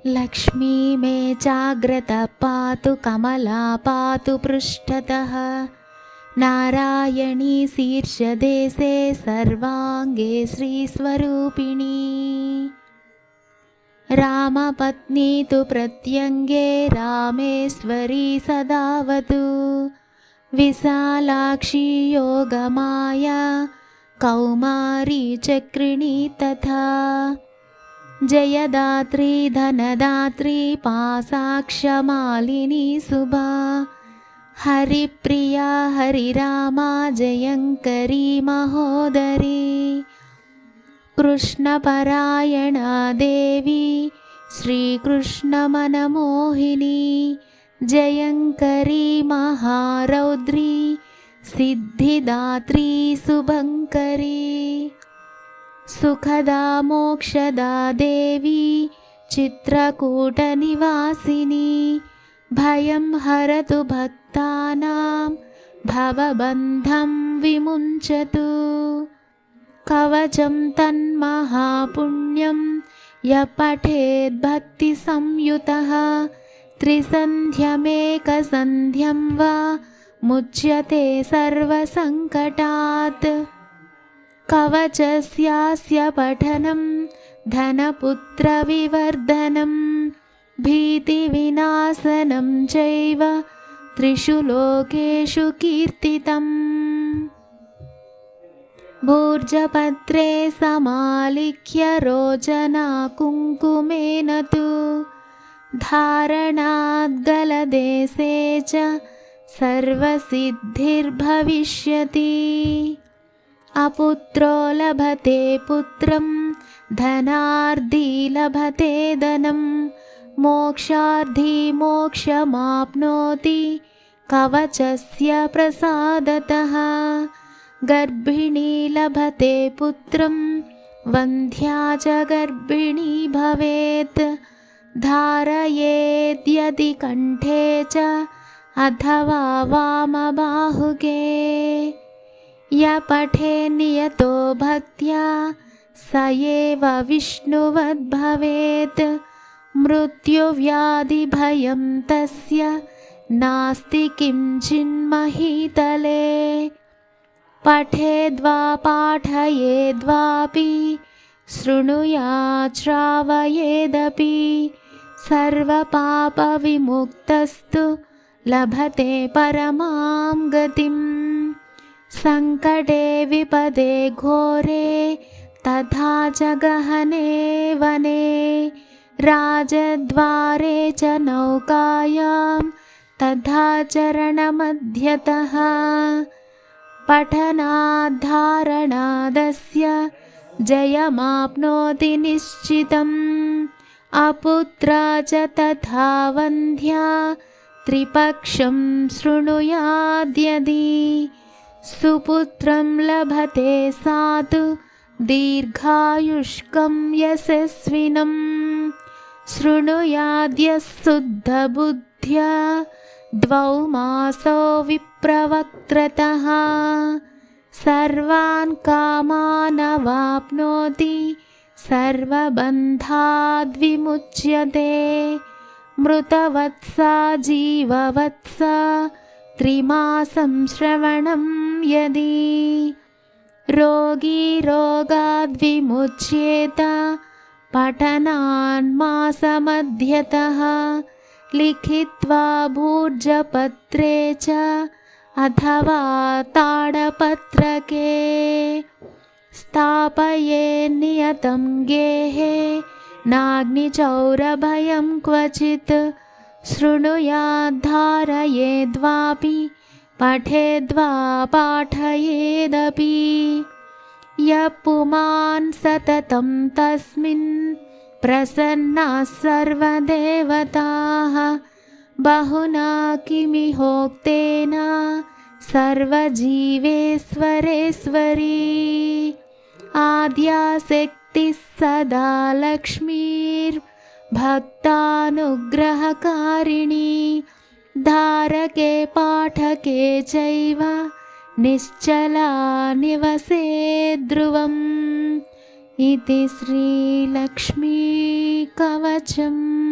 लक्ष्मी मे जाग्रता पातु कमला पातु पृष्ठतः। नारायणी शीर्षदेशे सर्वाङ्गे श्रीस्वरूपिणी। रामपत्नी तु प्रत्यङ्गे रामेश्वरी सदावतु। विशालाक्षी योगमाया कौमारी चक्रिणी तथा। जयदात्री धनदात्री पाशाक्षमालिनी शुभा। हरिप्रिया हरिरामा जयङ्करी महोदरी। कृष्णपरायणा देवी श्रीकृष्णमनमोहिनी। जयङ्करी महारौद्री सिद्धिदात्री शुभङ्करी। सुखदा मोक्षदा देवी चित्रकूटनिवासिनी। भयं हरतु भक्तानां भवबन्धं विमुञ्चतु। कवचं तन्महापुण्यं यः पठेद्भक्तिसंयुतः। त्रिसन्ध्यमेकसन्ध्यं वा मुच्यते सर्वसङ्कटात्। कवचस्यास्य पठनं धनपुत्रविवर्धनं। भीतिविनाशनं चैव त्रिषु लोकेषु कीर्तितम्। भूर्जपत्रे समालिख्य रोचना कुङ्कुमेन तु। धारणाद्गलदेशे च सर्वसिद्धिर्भविष्यति। अपुत्रो लभते पुत्रं धनार्धी लभते धनं। मोक्षार्थी मोक्षमाप्नोति कवचस्य प्रसादतः। गर्भिणी लभते पुत्रं वन्ध्या च गर्भिणी भवेत्। धारयेद्यदि कण्ठे च अथवा वामबाहुके। य पठे नियतो भक्त्या स एव विष्णुवद्भवेत्। मृत्युव्याधिभयं तस्य नास्ति किञ्चिन्महीतले। पठेद्वा पाठयेद्वापि शृणुयात् श्रावयेदपि। सर्वपापविमुक्तस्तु लभते परमां गतिम्। सङ्कटे विपदे घोरे तथा च गहने वने। राजद्वारे च नौकायां तथा चरणमध्यतः। पठनाद्धारणादस्य जयमाप्नोति निश्चितम्। अपुत्रा च तथा वन्ध्या त्रिपक्षं शृणुयाद्यदि। सुपुत्रं लभते सातु दीर्घायुष्कं यशस्विनं। शृणुयाद्यः शुद्धबुद्ध्या 2 मासौ विप्रवक्त्रतः। सर्वान् कामानवाप्नोति सर्वबन्धाद्विमुच्यते। मृतवत्सा जीववत्सा 3 मासं श्रवणं यदि। रोगी रोगाद्विमुच्येत पठनान्मासमध्यतः। लिखित्वा भूर्जपत्रे च अथवा ताडपत्रके। स्थापयेन्नियतं गेहे नाग्निचौरभयं क्वचित्। शृणुयाद्धारयेद्वापि पठेद्वा पाठयेदपि। यः पुमान् सततं तस्मिन् प्रसन्नाः सर्वदेवताः। बहुना किमिहोक्तेन सर्वजीवेश्वरेश्वरी। आद्याशक्तिः सदा लक्ष्मीर्भक्तानुग्रहकारिणी। धारके पाठके चैव निश्चला निवसे ध्रुवम्। इति श्रीलक्ष्मी कवचम्।